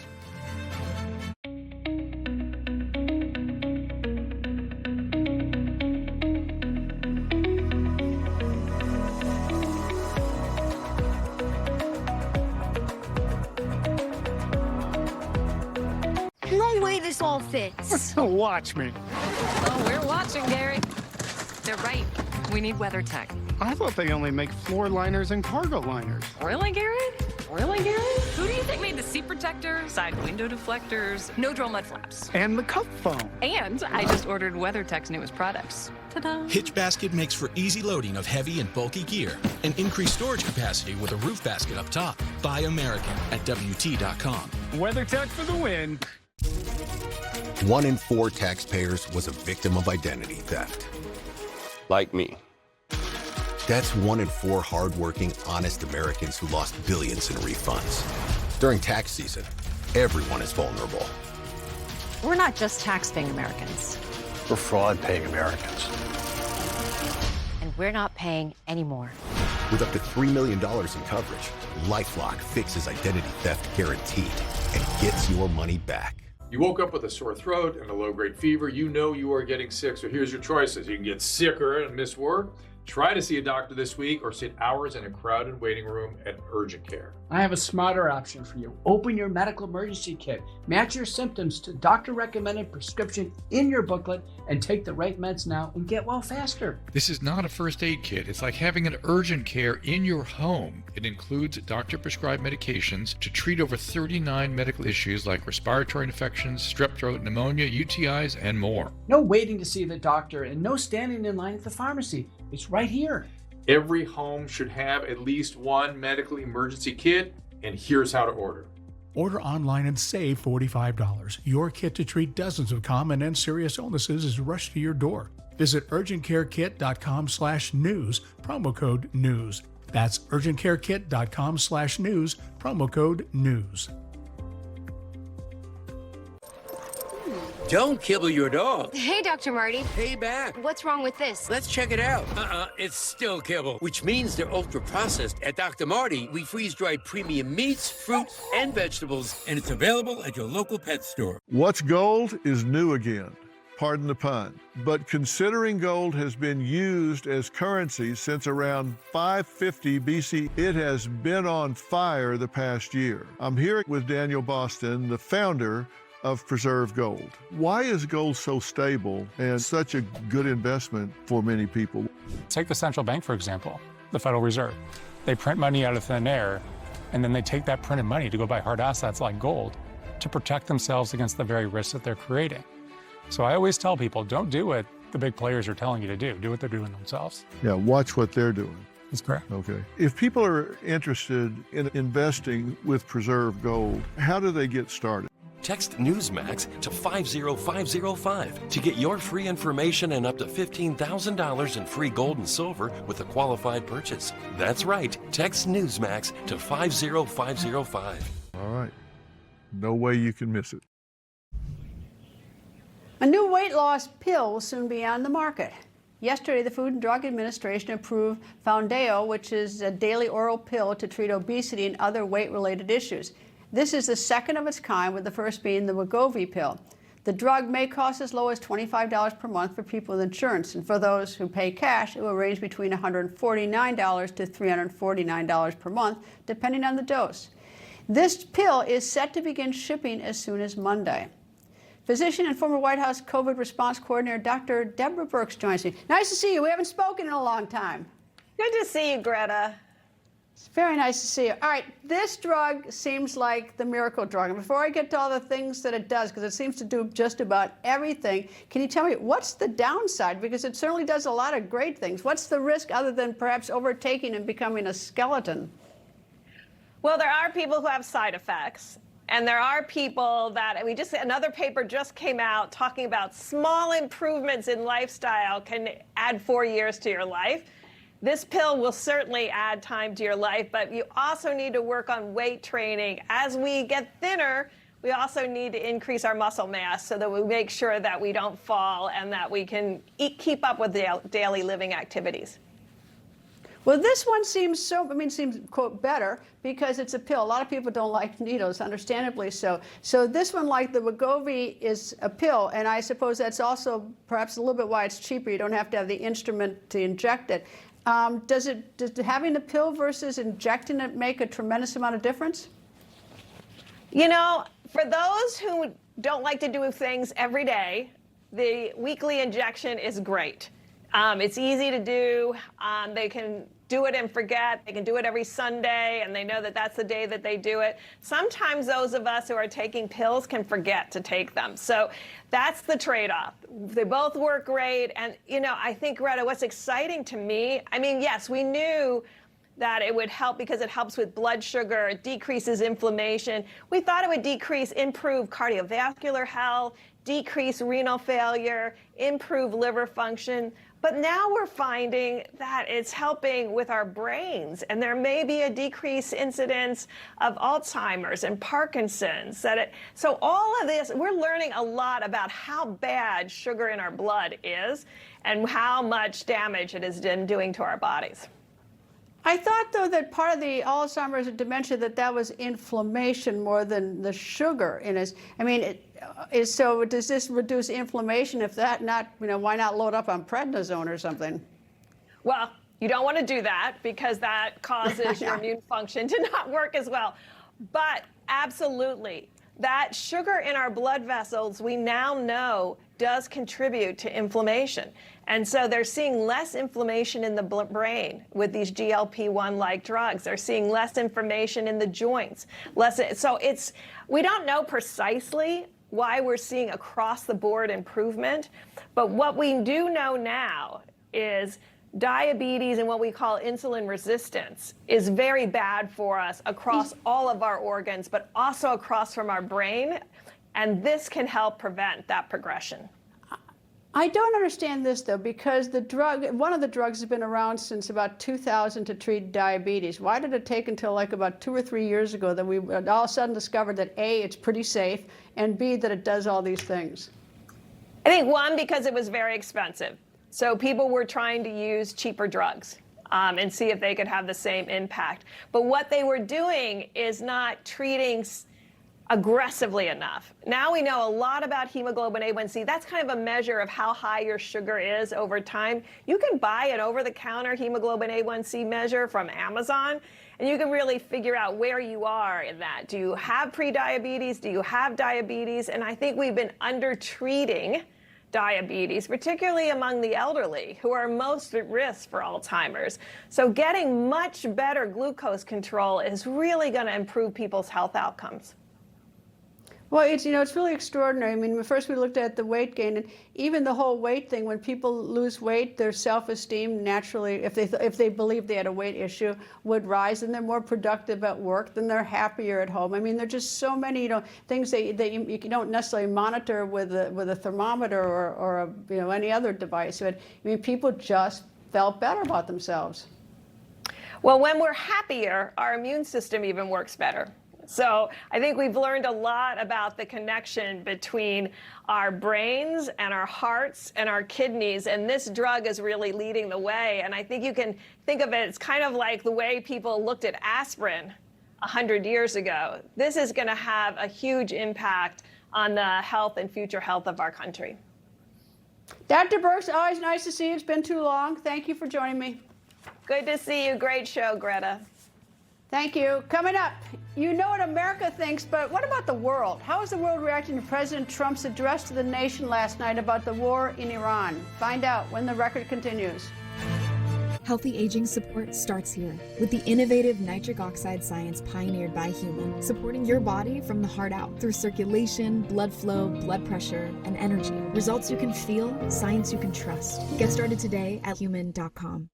No way this all fits. Watch me. Oh, we're watching, Gary. They're right. We need weather tech. I thought they only make floor liners and cargo liners. Really, Gary? Really, Gary? Who do you think made the seat protectors, side window deflectors, no-drill mud flaps? And the cup foam. And I just ordered WeatherTech's newest products. Ta-da! Hitch Basket makes for easy loading of heavy and bulky gear and increased storage capacity with a roof basket up top. Buy American at WT.com. WeatherTech for the win. 1 in 4 taxpayers was a victim of identity theft. Like me. That's 1 in 4 hardworking, honest Americans who lost billions in refunds. During tax season, everyone is vulnerable. We're not just tax-paying Americans. We're fraud-paying Americans. And we're not paying anymore. With up to $3 million in coverage, LifeLock fixes identity theft guaranteed and gets your money back. You woke up with a sore throat and a low-grade fever. You know you are getting sick, so here's your choices. You can get sicker and miss work. Try to see a doctor this week or sit hours in a crowded waiting room at urgent care. I have a smarter option for you. Open your medical emergency kit. Match your symptoms to doctor-recommended prescription in your booklet and take the right meds now and get well faster. This is not a first aid kit. It's like having an urgent care in your home. It includes doctor-prescribed medications to treat over 39 medical issues like respiratory infections, strep throat, pneumonia, UTIs, and more. No waiting to see the doctor and no standing in line at the pharmacy. It's right here. Every home should have at least one medical emergency kit, and here's how to order. Order online and save $45. Your kit to treat dozens of common and serious illnesses is rushed to your door. Visit urgentcarekit.com/news, promo code NEWS. That's urgentcarekit.com/news, promo code NEWS. Don't kibble your dog. Hey, Dr. Marty. Hey, back. What's wrong with this? Let's check it out. It's still kibble, which means they're ultra-processed. At Dr. Marty, we freeze-dry premium meats, fruits, and vegetables, and it's available at your local pet store. What's gold is new again. Pardon the pun. But considering gold has been used as currency since around 550 BC, it has been on fire the past year. I'm here with Daniel Boston, the founder of Preserve Gold. Why is gold so stable and such a good investment for many people? Take the central bank, for example, the Federal Reserve. They print money out of thin air, and then they take that printed money to go buy hard assets like gold to protect themselves against the very risks that they're creating. So I always tell people, don't do what the big players are telling you to do. Do what they're doing themselves. Yeah, watch what they're doing. That's correct. Okay. If people are interested in investing with Preserve Gold, how do they get started? Text Newsmax to 50505 to get your free information and up to $15,000 in free gold and silver with a qualified purchase. That's right. Text Newsmax to 50505. All right. No way you can miss it. A new weight loss pill will soon be on the market. Yesterday, the Food and Drug Administration approved Foundeo, which is a daily oral pill to treat obesity and other weight-related issues. This is the second of its kind, with the first being the Wegovy pill. The drug may cost as low as $25 per month for people with insurance, and for those who pay cash, it will range between $149 to $349 per month, depending on the dose. This pill is set to begin shipping as soon as Monday. Physician and former White House COVID response coordinator Dr. Deborah Birx joins me. Nice to see you. We haven't spoken in a long time. Good to see you, Greta. It's very nice to see you. All right, this drug seems like the miracle drug. And before I get to all the things that it does, because it seems to do just about everything, can you tell me what's the downside? Because it certainly does a lot of great things. What's the risk other than perhaps overtaking and becoming a skeleton? Well, there are people who have side effects. And there are people that another paper just came out talking about small improvements in lifestyle can add 4 years to your life. This pill will certainly add time to your life, but you also need to work on weight training. As we get thinner, we also need to increase our muscle mass so that we make sure that we don't fall and that we can keep up with the daily living activities. Well, this one seems seems, quote, better because it's a pill. A lot of people don't like needles, understandably so. So this one, like the Wegovy, is a pill, and I suppose that's also perhaps a little bit why it's cheaper. You don't have to have the instrument to inject it. Does having the pill versus injecting it make a tremendous amount of difference? You know, for those who don't like to do things every day, the weekly injection is great. It's easy to do. They can do it and forget. They can do it every Sunday, and they know that that's the day that they do it. Sometimes those of us who are taking pills can forget to take them. So that's the trade-off. They both work great. And, you know, I think, Greta, what's exciting to me, I mean, yes, we knew that it would help because it helps with blood sugar, it decreases inflammation. We thought it would improve cardiovascular health, decrease renal failure, improve liver function. But now we're finding that it's helping with our brains, and there may be a decreased incidence of Alzheimer's and Parkinson's. So all of this, we're learning a lot about how bad sugar in our blood is and how much damage it is doing to our bodies. I thought, though, that part of the Alzheimer's and dementia, that was inflammation more than the sugar in it. I mean, so does this reduce inflammation? If that not, why not load up on prednisone or something? Well, you don't want to do that because that causes your immune function to not work as well. But absolutely, that sugar in our blood vessels, we now know, does contribute to inflammation. And so they're seeing less inflammation in the brain with these GLP-1-like drugs. They're seeing less inflammation in the joints. We don't know precisely why we're seeing across-the-board improvement, but what we do know now is diabetes and what we call insulin resistance is very bad for us across all of our organs, but also across from our brain, and this can help prevent that progression. I don't understand this, though, because one of the drugs has been around since about 2000 to treat diabetes. Why did it take until like about 2 or 3 years ago that we all of a sudden discovered that A, it's pretty safe, and B, that it does all these things? I think, one, because it was very expensive. So people were trying to use cheaper drugs and see if they could have the same impact. But what they were doing is not treating aggressively enough. Now we know a lot about hemoglobin A1C. That's kind of a measure of how high your sugar is over time. You can buy an over-the-counter hemoglobin A1C measure from Amazon, and you can really figure out where you are in that. Do you have prediabetes? Do you have diabetes? And I think we've been under-treating diabetes, particularly among the elderly who are most at risk for Alzheimer's. So getting much better glucose control is really going to improve people's health outcomes. Well, it's really extraordinary. I mean, first we looked at the weight gain, and even the whole weight thing. When people lose weight, their self-esteem naturally, if they believe they had a weight issue, would rise, and they're more productive at work. Then they're happier at home. I mean, there's just so many things that you don't necessarily monitor with a thermometer or any other device. But I mean, people just felt better about themselves. Well, when we're happier, our immune system even works better. So I think we've learned a lot about the connection between our brains and our hearts and our kidneys, and this drug is really leading the way. And I think you can think of it, it's kind of like the way people looked at aspirin 100 years ago. This is going to have a huge impact on the health and future health of our country. Dr. Birx, always nice to see you. It's been too long. Thank you for joining me. Good to see you. Great show, Greta. Thank you. Coming up, you know what America thinks, but what about the world? How is the world reacting to President Trump's address to the nation last night about the war in Iran? Find out when the record continues. Healthy aging support starts here with the innovative nitric oxide science pioneered by Human, supporting your body from the heart out through circulation, blood flow, blood pressure, and energy. Results you can feel, science you can trust. Get started today at human.com.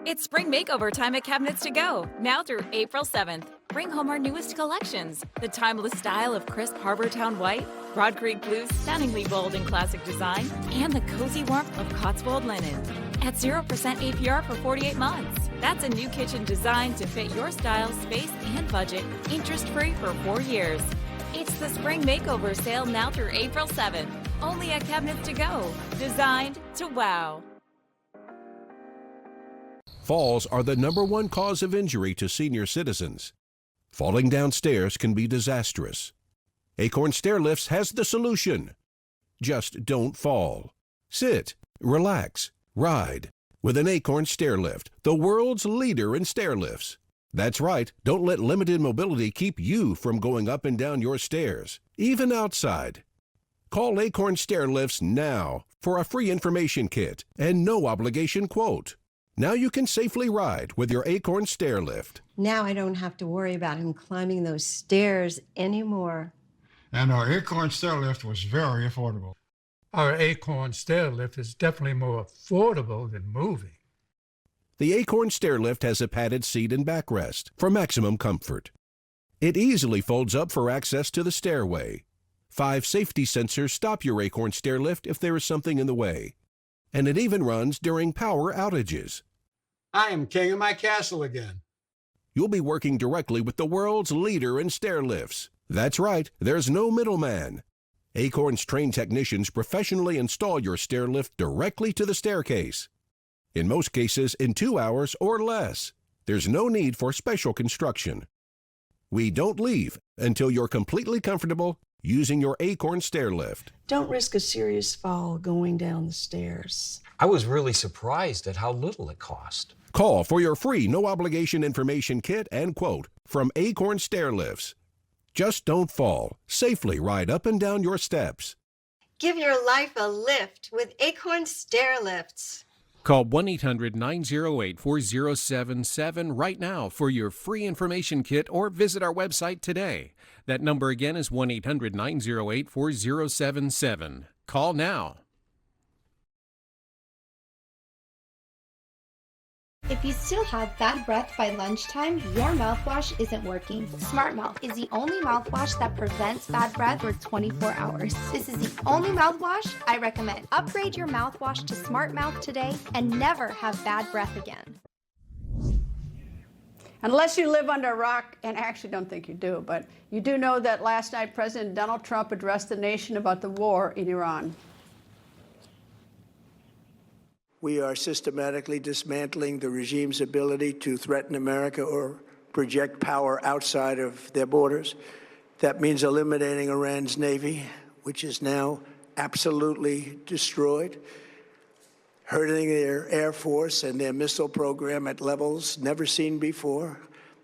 It's spring makeover time at Cabinets to Go, now through April 7th. Bring home our newest collections. The timeless style of crisp Harbortown White, Broad Creek Blue's stunningly bold and classic design, and the cozy warmth of Cotswold linen. At 0% APR for 48 months. That's a new kitchen designed to fit your style, space, and budget, interest-free for 4 years. It's the spring makeover sale now through April 7th. Only at Cabinets to Go. Designed to wow. Falls are the #1 cause of injury to senior citizens. Falling downstairs can be disastrous. Acorn Stair Lifts has the solution. Just don't fall. Sit, relax, ride with an Acorn Stair Lift, the world's leader in stair lifts. That's right, don't let limited mobility keep you from going up and down your stairs, even outside. Call Acorn Stair Lifts now for a free information kit and no obligation quote. Now you can safely ride with your Acorn Stair Lift. Now I don't have to worry about him climbing those stairs anymore. And our Acorn Stair Lift was very affordable. Our Acorn Stair Lift is definitely more affordable than moving. The Acorn Stair Lift has a padded seat and backrest for maximum comfort. It easily folds up for access to the stairway. 5 safety sensors stop your Acorn Stair Lift if there is something in the way. And it even runs during power outages. I am king of my castle again. You'll be working directly with the world's leader in stair lifts. That's right, there's no middleman. Acorn's trained technicians professionally install your stair lift directly to the staircase. In most cases, in 2 hours or less. There's no need for special construction. We don't leave until you're completely comfortable using your Acorn Stair Lift. Don't risk a serious fall going down the stairs. I was really surprised at how little it cost. Call for your free no-obligation information kit and quote from Acorn Stair Lifts. Just don't fall. Safely ride up and down your steps. Give your life a lift with Acorn Stair Lifts. Call 1-800-908-4077 right now for your free information kit or visit our website today. That number again is 1-800-908-4077. Call now. If you still have bad breath by lunchtime, your mouthwash isn't working. Smart Mouth is the only mouthwash that prevents bad breath for 24 hours. This is the only mouthwash I recommend. Upgrade your mouthwash to Smart Mouth today and never have bad breath again. Unless you live under a rock, and I actually don't think you do, but you do know that last night President Donald Trump addressed the nation about the war in Iran. We are systematically dismantling the regime's ability to threaten America or project power outside of their borders. That means eliminating Iran's Navy, which is now absolutely destroyed, hurting their Air Force and their missile program at levels never seen before,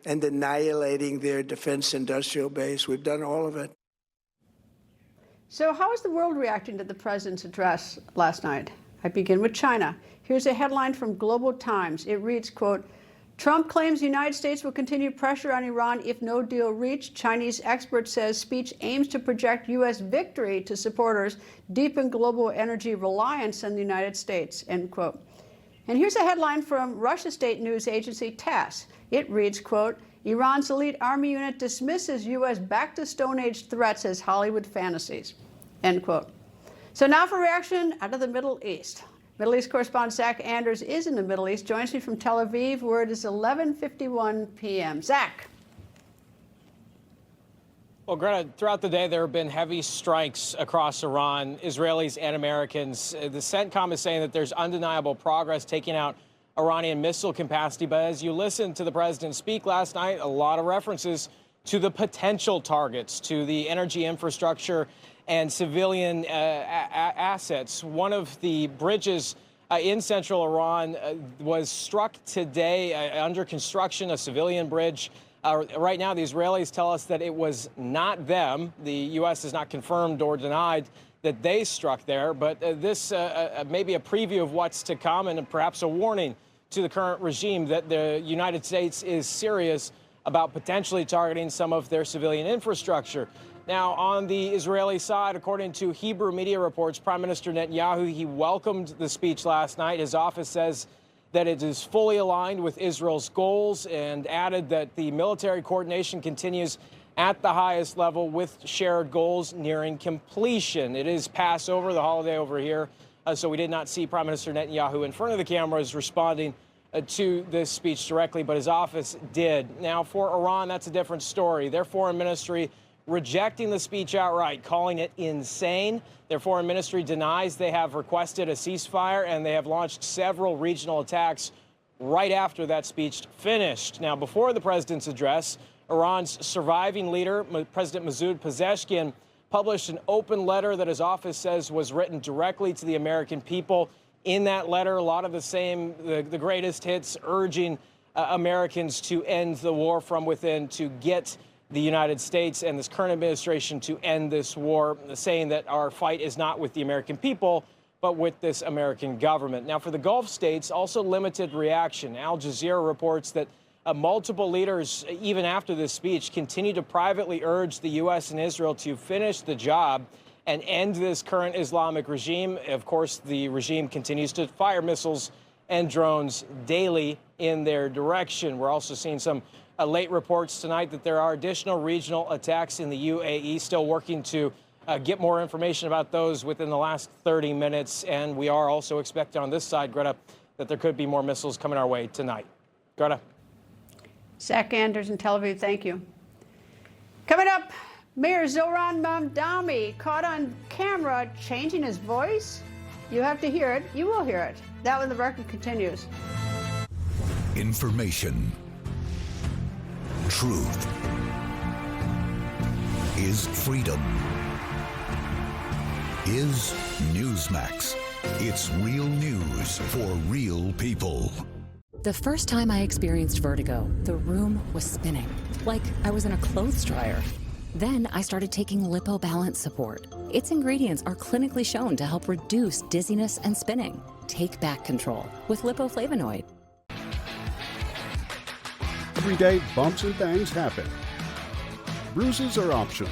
and annihilating their defense industrial base. We've done all of it. So how is the world reacting to the president's address last night? I begin with China. Here's a headline from Global Times. It reads, quote, Trump claims the United States will continue pressure on Iran if no deal reached. Chinese expert says speech aims to project U.S. victory to supporters, deepen global energy reliance on the United States, end quote. And here's a headline from Russia state news agency TASS. It reads, quote, Iran's elite army unit dismisses U.S. back-to-Stone Age threats as Hollywood fantasies, end quote. So now for reaction out of the Middle East. Middle East correspondent Zach Anders is in the Middle East, joins me from Tel Aviv, where it is 11:51 p.m. Zach. Well, Greta, throughout the day, there have been heavy strikes across Iran, Israelis and Americans. The CENTCOM is saying that there's undeniable progress taking out Iranian missile capacity. But as you listened to the president speak last night, a lot of references to the potential targets, to the energy infrastructure and civilian assets. One of the bridges in central Iran was struck today under construction, a civilian bridge. Right now, the Israelis tell us that it was not them. The U.S. has not confirmed or denied that they struck there, but this may be a preview of what's to come and perhaps a warning to the current regime that the United States is serious about potentially targeting some of their civilian infrastructure. Now, on the Israeli side, according to Hebrew media reports, Prime Minister Netanyahu, he welcomed the speech last night. His office says that it is fully aligned with Israel's goals and added that the military coordination continues at the highest level with shared goals nearing completion. It is Passover, the holiday over here, so we did not see Prime Minister Netanyahu in front of the cameras responding to this speech directly, but his office did. Now, for Iran, that's a different story. Their foreign ministry rejecting the speech outright, calling it insane. Their foreign ministry denies they have requested a ceasefire, and they have launched several regional attacks right after that speech finished. Now, before the president's address, Iran's surviving leader, President Masoud Pezeshkian, published an open letter that his office says was written directly to the American people. In that letter, a lot of the same, the greatest hits, urging Americans to end the war from within, to get the United States and this current administration to end this war, saying that our fight is not with the American people, but with this American government. Now, for the Gulf states, also limited reaction. Al Jazeera reports that multiple leaders, even after this speech, continue to privately urge the U.S. and Israel to finish the job and end this current Islamic regime. Of course, the regime continues to fire missiles and drones daily in their direction. We're also seeing some late reports tonight that there are additional regional attacks in the UAE, still working to get more information about those within the last 30 minutes. And we are also expecting on this side, Greta, that there could be more missiles coming our way tonight. Greta. Zach Anders in Tel Aviv, thank you. Coming up, Mayor Zoran Mamdani caught on camera changing his voice. You have to hear it. You will hear it. That when the record continues. Information. Truth is freedom. Is Newsmax. It's real news for real people. The first time I experienced vertigo, the room was spinning, like I was in a clothes dryer. Then I started taking LipoBalance support. Its ingredients are clinically shown to help reduce dizziness and spinning. Take back control with lipoflavonoid. Every day, bumps and bangs happen. Bruises are optional.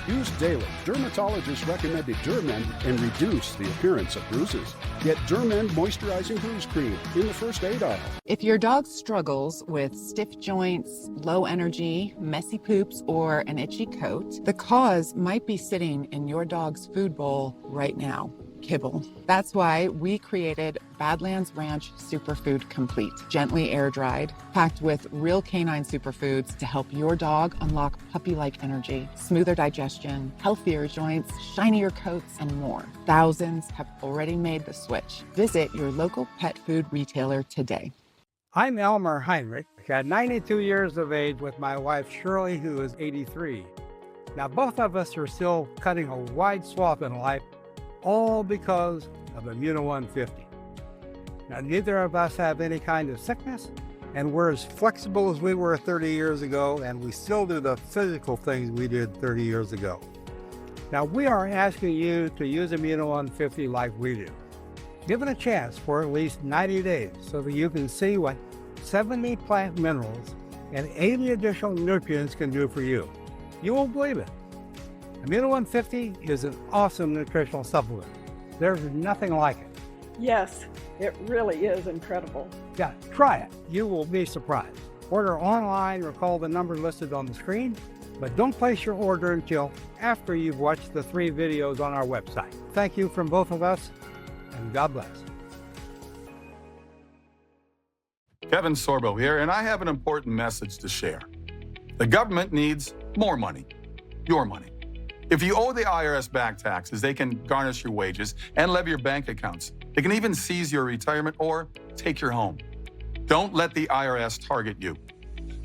Use daily dermatologist recommended Dermend and reduce the appearance of bruises. Get Dermend Moisturizing Bruise Cream in the first aid aisle. If your dog struggles with stiff joints, low energy, messy poops, or an itchy coat, the cause might be sitting in your dog's food bowl right now. Kibble. That's why we created Badlands Ranch Superfood Complete, gently air dried, packed with real canine superfoods to help your dog unlock puppy-like energy, smoother digestion, healthier joints, shinier coats, and more. Thousands have already made the switch. Visit your local pet food retailer today. I'm Elmer Heinrich, at 92 years of age with my wife Shirley, who is 83. Now both of us are still cutting a wide swath in life, all because of Immuno 150. Now, neither of us have any kind of sickness, and we're as flexible as we were 30 years ago, and we still do the physical things we did 30 years ago. Now, we are asking you to use Immuno 150 like we do. Give it a chance for at least 90 days so that you can see what 70 plant minerals and 80 additional nutrients can do for you. You won't believe it. Immuno 150 is an awesome nutritional supplement. There's nothing like it. Yes, it really is incredible. Yeah, try it. You will be surprised. Order online or call the number listed on the screen, but don't place your order until after you've watched the 3 videos on our website. Thank you from both of us, and God bless. Kevin Sorbo here, and I have an important message to share. The government needs more money. your money. If you owe the IRS back taxes, they can garnish your wages and levy your bank accounts. They can even seize your retirement or take your home. Don't let the IRS target you.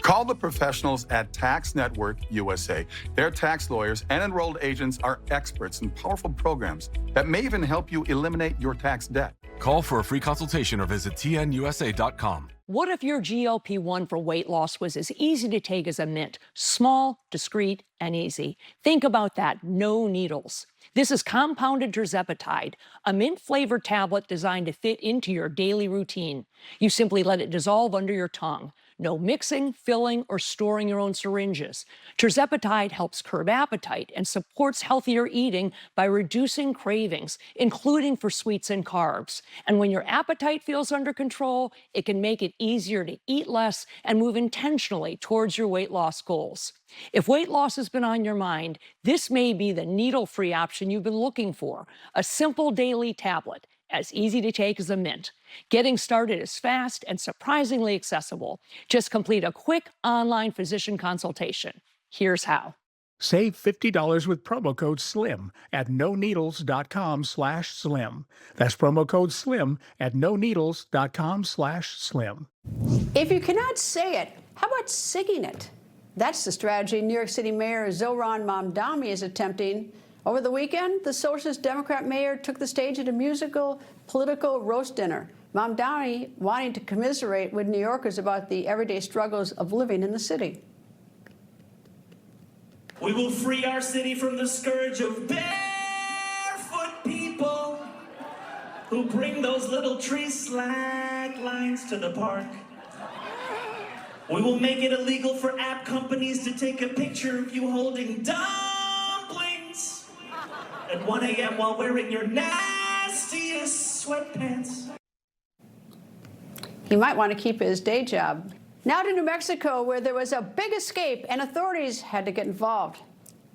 Call the professionals at Tax Network USA. Their tax lawyers and enrolled agents are experts in powerful programs that may even help you eliminate your tax debt. Call for a free consultation or visit tnusa.com. What if your GLP-1 for weight loss was as easy to take as a mint? Small, discreet, and easy. Think about that. No needles. This is compounded tirzepatide, a mint-flavored tablet designed to fit into your daily routine. You simply let it dissolve under your tongue. No mixing, filling, or storing your own syringes. Tirzepatide helps curb appetite and supports healthier eating by reducing cravings, including for sweets and carbs. And when your appetite feels under control, it can make it easier to eat less and move intentionally towards your weight loss goals. If weight loss has been on your mind, this may be the needle-free option you've been looking for. A simple daily tablet, as easy to take as a mint. Getting started is fast and surprisingly accessible. Just complete a quick online physician consultation. Here's how. Save $50 with promo code SLIM at noneedles.com/slim. That's promo code SLIM at noneedles.com/slim. If you cannot say it, how about singing it? That's the strategy New York City Mayor Zohran Mamdani is attempting. Over the weekend, the Socialist Democrat mayor took the stage at a musical political roast dinner. Mamdani wanting to commiserate with New Yorkers about the everyday struggles of living in the city. We will free our city from the scourge of barefoot people who bring those little tree slack lines to the park. We will make it illegal for app companies to take a picture of you holding dumplings at 1 a.m. while wearing your nastiest sweatpants. He might want to keep his day job. Now to New Mexico, where there was a big escape and authorities had to get involved.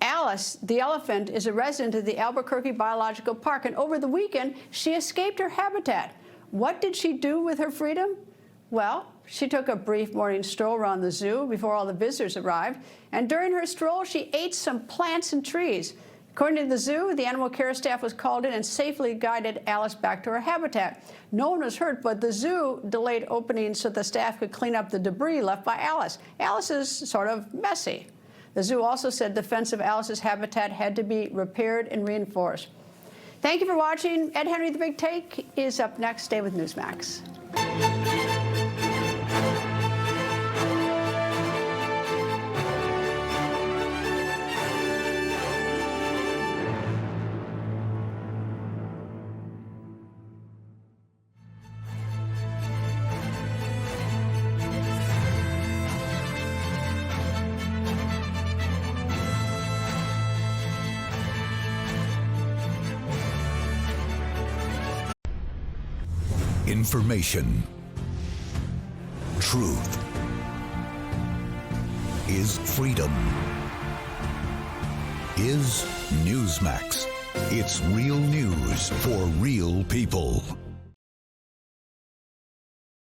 Alice, the elephant, is a resident of the Albuquerque Biological Park, and over the weekend, she escaped her habitat. What did she do with her freedom? Well, she took a brief morning stroll around the zoo before all the visitors arrived, and during her stroll, she ate some plants and trees. According to the zoo, the animal care staff was called in and safely guided Alice back to her habitat. No one was hurt, but the zoo delayed opening so the staff could clean up the debris left by Alice. Alice is sort of messy. The zoo also said the fence of Alice's habitat had to be repaired and reinforced. Thank you for watching. Ed Henry, The Big Take, is up next. Stay with Newsmax. Information. Truth is freedom. Is Newsmax. It's real news for real people.